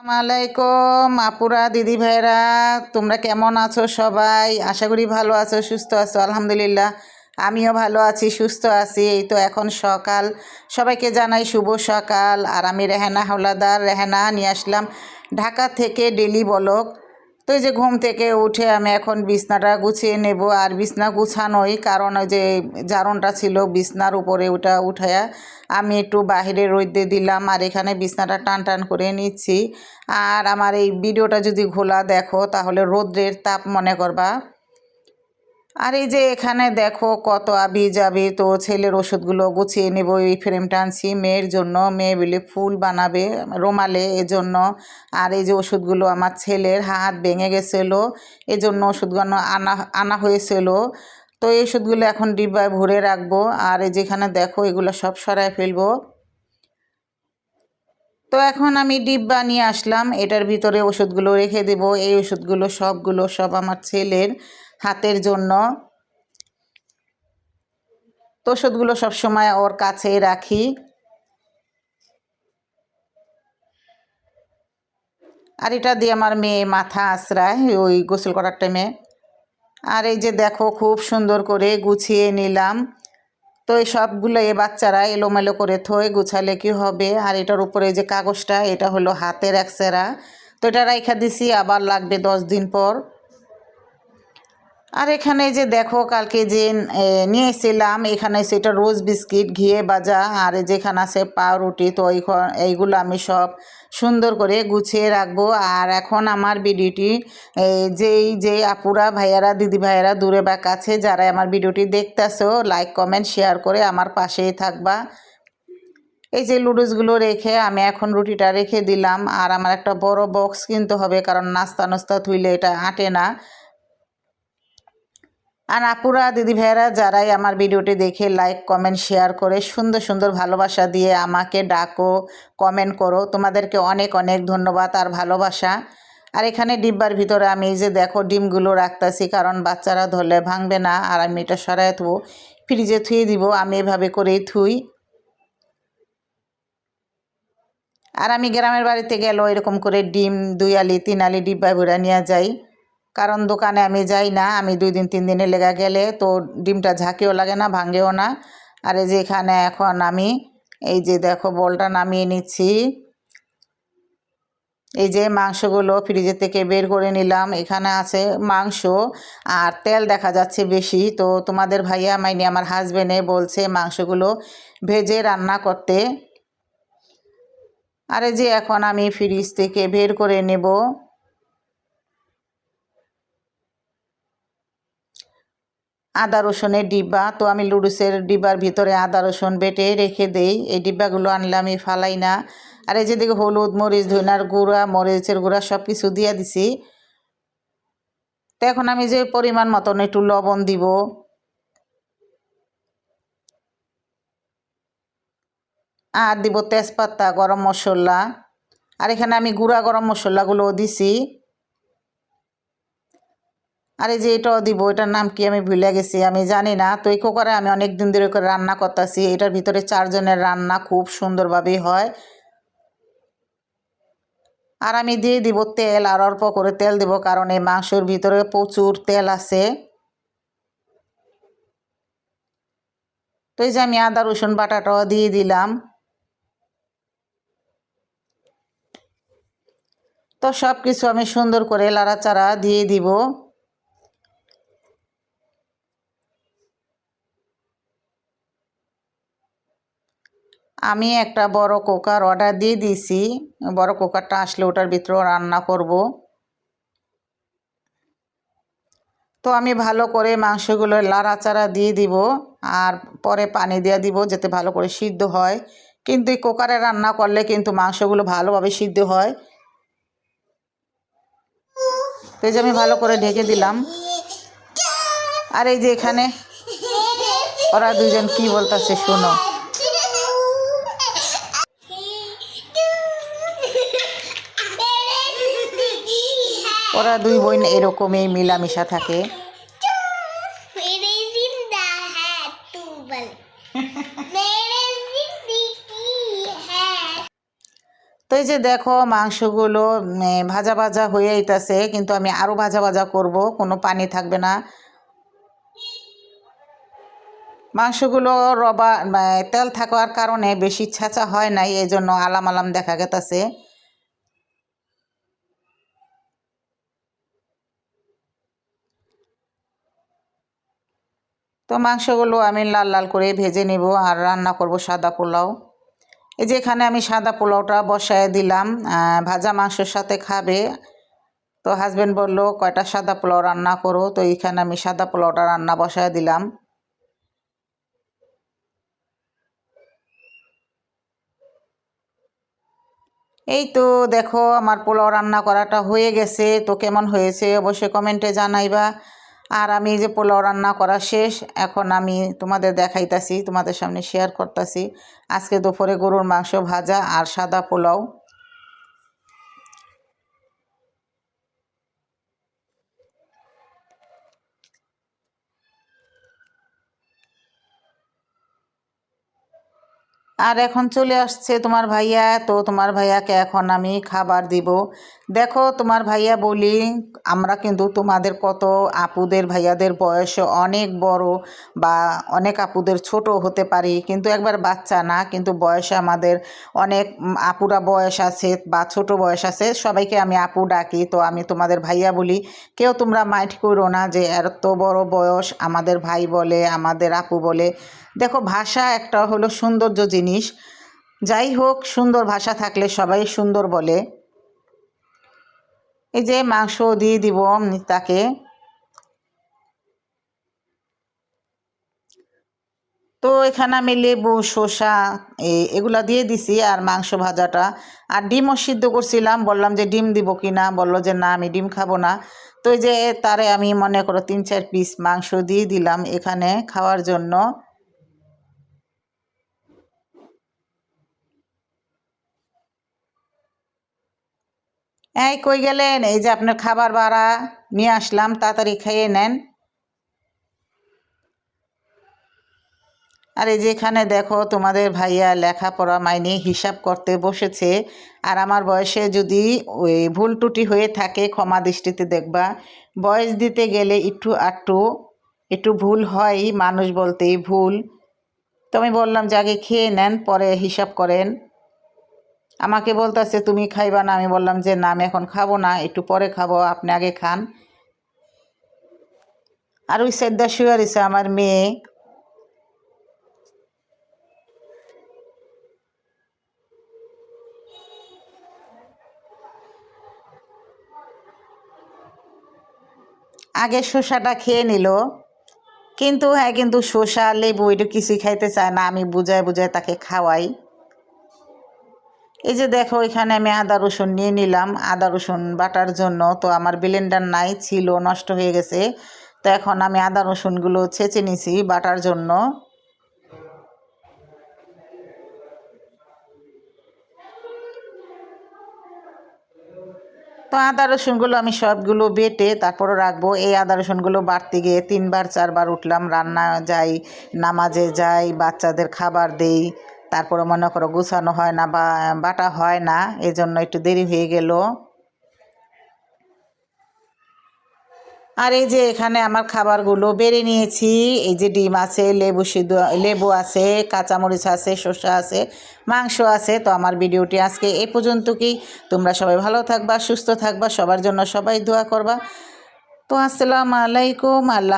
আসসালামাইকুম আপুরা দিদি ভাইরা, তোমরা কেমন আছো? সবাই আশা করি ভালো আছো, সুস্থ আছো। আলহামদুলিল্লাহ আমিও ভালো আছি, সুস্থ আছি। এই তো এখন সকাল, সবাইকে জানাই শুভ সকাল। আর আমি রেহানা হাওলাদার, রেহানা নিয়ে আসলাম ঢাকা থেকে ডেলি ব্লগ। তো এই যে ঘুম থেকে উঠে আমি এখন বিছনাটা গুছিয়ে নেব। আর বিছনা গুছানোই কারণ ওই যে জারনটা ছিল বিছনার উপরে, ওটা উঠায়া আমি একটু বাহিরে রোদে দিলাম। আর এখানে বিছনাটা টান টান করে নিচ্ছি। আর আমার এই ভিডিওটা যদি ঘোলা দেখো তাহলে রোদ্রের তাপ মনে করবা। আর এই যে এখানে দেখো কত আবি যাবি, তো ছেলের ওষুধগুলো গুছিয়ে নেব। এই ফ্রেমটা আনছি মেয়ের জন্য, মেয়ে বলে ফুল বানাবে রোমালে, এজন্য। আর এই যে ওষুধগুলো আমার ছেলের হাত ভেঙে গেছিলো, এজন্য ওষুধগুলো আনা আনা হয়েছিল। তো এই ওষুধগুলো এখন ডিব্বায় ভরে রাখবো। আর এই যেখানে দেখো এগুলো সব সরায় ফেলবো। তো এখন আমি ডিব্বা নিয়ে আসলাম, এটার ভিতরে ওষুধগুলো রেখে দেব। এই ওষুধগুলো সব আমার ছেলের হাতের জন্য। তো ওষুধগুলো সবসময় ওর কাছেই রাখি। আর এটা দিয়ে আমার মেয়ে মাথা আঁচড়ায় ওই গোসল করার টাইমে। আর এই যে দেখো খুব সুন্দর করে গুছিয়ে নিলাম। তো এই সবগুলো বাচ্চারা এলোমেলো করে থয়ে গুছালে কি হবে। আর এটার উপরে যে কাগজটা, এটা হলো হাতের এক্সরা। তো এটা রাইখা দিছি, আবার লাগবে 10 দিন পর। আর এখানে যে দেখো কালকে যে নিয়ে এসেছিলাম, এখানে সেটা রোজ বিস্কিট ঘিয়ে ভাজা, আর যেখানে আছে পাউরুটি। তো এইগুলো আমি সব সুন্দর করে গুছিয়ে রাখবো। আর এখন আমার ভিডিওটি যে আপুরা ভাইয়ারা দিদি ভাইয়ারা দূরে বা কাছে যারা আমার ভিডিওটি দেখতেছো, লাইক কমেন্ট শেয়ার করে আমার পাশেই থাকবা। এই যে লুডুসগুলো রেখে আমি এখন রুটিটা রেখে দিলাম। আর আমার একটা বড় বক্স কিনতে হবে, কারণ নাস্তা নাস্তা থুইলে এটা আটে না। আর আপুরা দিদি ভাইয়েরা যারাই আমার ভিডিওটি দেখে লাইক কমেন্ট শেয়ার করে সুন্দর সুন্দর ভালোবাসা দিয়ে আমাকে ডাকো, কমেন্ট করো, তোমাদেরকে অনেক অনেক ধন্যবাদ আর ভালোবাসা। আর এখানে ডিব্বার ভিতরে আমি এই যে দেখো ডিমগুলো রাখতেছি, কারণ বাচ্চারা ধরলে ভাঙবে না। আর আমি এটা সরাই থুবো, ফ্রিজে থুয়ে দিব, আমি এভাবে করেই থুই। আর আমি গ্রামের বাড়িতে গেলেও এরকম করে ডিম 2 আলি 3 আলি ডিব্বা ভরে নিয়ে যাই, কারণ দোকানে আমি যাই না। আমি 2 দিন 3 দিনের লেগা গেলে তো ডিমটা ঝাঁকিও লাগে না, ভাঙেও না। আর এই যে এখানে এখন আমি এই যে দেখো বলটা নামিয়ে নিচ্ছি। এই যে মাংসগুলো ফ্রিজের থেকে বের করে নিলাম, এখানে আছে মাংস। আর তেল দেখা যাচ্ছে বেশি, তো তোমাদের ভাইয়া মাইনি আমার হাজবেন্ডে বলছে মাংসগুলো ভেজে রান্না করতে। আর এই যে এখন আমি ফ্রিজ থেকে বের করে নেব আদা রসুনের ডিব্বা। তো আমি লুডুসের ডিব্বার ভিতরে আদা রসুন বেটে রেখে দেই, এই ডিব্বাগুলো আনলে আমি ফালাই না। আর এই যে দেখো হলুদ মরিচ ধনিয়ার গুঁড়া মরিচের গুঁড়া সব কিছু দিয়ে দিছি। তো এখন আমি যে পরিমাণ মতন একটু লবণ দিব। আর দিব তেজপাতা, গরম মশলা। আর এখানে আমি গুঁড়া গরম মশলাগুলো দিছি। আর এই যে এটাও দিব, এটার নাম কি আমি ভুলে গেছি, আমি জানি না। তো এই কুকারে আমি অনেক দিন ধরে করে রান্না করতেছি, এটার ভিতরে 4 জনের রান্না খুব সুন্দরভাবেই হয়। আর আমি দিয়ে দিব তেল, আর অল্প করে তেল দিব, কারণ এই মাংসের ভিতরে প্রচুর তেল আছে। তো এই যে আমি আদা রসুন বাটাটাও দিয়ে দিলাম। তো সব কিছু আমি সুন্দর করে লাড়াচাড়া দিয়ে দিব। আমি একটা বড় কুকার অর্ডার দিয়ে দিয়েছি, বড় কুকারটা আসলে ওটার ভিতরেও রান্না করব। তো আমি ভালো করে মাংসগুলো লাড়াচাড়া দিয়ে দিব, আর পরে পানি দিয়ে দিব যাতে ভালো করে সিদ্ধ হয়। কিন্তু এই কুকারে রান্না করলে কিন্তু মাংসগুলো ভালোভাবে সিদ্ধ হয়। তো এই যে আমি ভালো করে ঢেকে দিলাম। আর এই যে এখানে ওরা দুজন কি বলতেছে শোনো। ওরা দুই বোন এরকমই মিলামিশা থাকে। তো তো এই যে দেখো মাংসগুলো ভাজা ভাজা হয়ে আইতাছে, কিন্তু আমি আরও ভাজা ভাজা করব, কোনো পানি থাকবে না। মাংসগুলো তেল থাকার কারণে বেশি ছেঁচা হয় নাই, এই জন্য আলাম আলাম দেখা গেতেছে। তো মাংসগুলো আমি লাল লাল করে ভেজে নেব আর রান্না করব সাদা পোলাও। এই যে এখানে আমি সাদা পোলাওটা বসায় দিলাম, ভাজা মাংসের সাথে খাবে। তো হাজব্যান্ড বললো কয়টা সাদা পোলাও রান্না করো, তো এইখানে আমি সাদা পোলাওটা রান্না বসায় দিলাম। এই তো দেখো আমার পোলাও রান্না করাটা হয়ে গেছে। তো কেমন হয়েছে অবশ্যই কমেন্টে জানাইবা। আর আমি যে পোলাও রান্না করা শেষ, এখন আমি তোমাদের দেখাইতাছি, তোমাদের সামনে শেয়ার করতেছি আজকে দুপুরে গরুর মাংস ভাজা আর সাদা পোলাও। আর এখন চলে আসছে তোমার ভাইয়া, তো তোমার ভাইয়াকে এখন আমি খাবার দিব। দেখো তোমার ভাইয়া বলি, আমরা কিন্তু তোমাদের কত আপুদের ভাইয়াদের বয়স অনেক বড়, বা অনেক আপুদের ছোট হতে পারি, কিন্তু একবার বাচ্চা না, কিন্তু বয়সে আমাদের অনেক আপুরা বয়স আছে বা ছোট বয়স আছে, সবাইকে আমি আপু ডাকি। তো আমি তোমাদের ভাইয়া বলি, কেউ তোমরা মাইন্ড করো না যে এত বড় বয়স আমাদের ভাই বলে, আমাদের আপু বলে। দেখো ভাষা একটা হলো সৌন্দর্য জিনিস, যাই হোক সুন্দর ভাষা থাকলে সবাই সুন্দর বলে। এই যে মাংস দিয়ে দিব তাকে। তো এখানে আমি লেবু শসা এগুলা দিয়ে দিছি, আর মাংস ভাজাটা, আর ডিমও সিদ্ধ করছিলাম, বললাম যে ডিম দিব কি না, বললো যে না আমি ডিম খাবো না। তো এই যে তারে আমি মনে করো 3-4 পিস মাংস দিয়ে দিলাম এখানে খাওয়ার জন্য। এই কই গেলেন, এই যে আপনার খাবার বাড়া নিয়ে আসলাম, তাড়াতাড়ি খেয়ে নেন। আর এই যে এখানে দেখো তোমাদের ভাইয়া লেখাপড়া মাইনে হিসাব করতে বসেছে। আর আমার বয়সে যদি ওই ভুল ত্রুটি হয়ে থাকে ক্ষমা দৃষ্টিতে দেখবা, বয়স দিতে গেলে একটু ভুল হয়, মানুষ বলতেই ভুল। তো আমি বললাম যে আগে খেয়ে নেন পরে হিসাব করেন। আমাকে বলতেছে তুমি খাইবা না, আমি বললাম যে না আমি এখন খাবো না, একটু পরে খাবো, আপনি আগে খান। আর ওই সাইডটা শুয়ে রয়েছে আমার মেয়ে। আগে শসাটা খেয়ে নিল, কিন্তু হ্যাঁ, কিন্তু শসা লেবু এটা কিছুই খাইতে চায় না, আমি বুঝায় বুঝায় তাকে খাওয়াই। এই যে দেখো এখানে আমি আদা রসুন নিয়ে নিলাম আদা রসুন বাটার জন্য। তো আমার ব্লেন্ডার নাই, ছিল নষ্ট হয়ে গেছে। তো এখন আমি আদা রসুনগুলো ছেঁচে নিছি বাটার জন্য। তো আদা রসুনগুলো আমি সবগুলো বেটে তারপরে রাখবো। এই আদা রসুনগুলো বাটতে গিয়ে 3-4 বার উঠলাম, রান্না যাই, নামাজে যাই, বাচ্চাদের খাবার দেই, তারপরে মনে করো গুছানো হয় না বা বাটা হয় না, এজন্য একটু দেরি হয়ে গেল। আর এই যে এখানে আমার খাবারগুলো বেড়ে নিয়েছি। এই যে ডিম আছে, লেবু সিদ্ধ, লেবু আছে, কাঁচামরিচ আছে, শসা আছে, মাংস আছে। তো আমার ভিডিওটি আজকে এই পর্যন্ত। কি তোমরা সবাই ভালো থাকবা, সুস্থ থাকবা, সবার জন্য সবাই দোয়া করবা। তো আসসালামু আলাইকুম। আল্লাহ।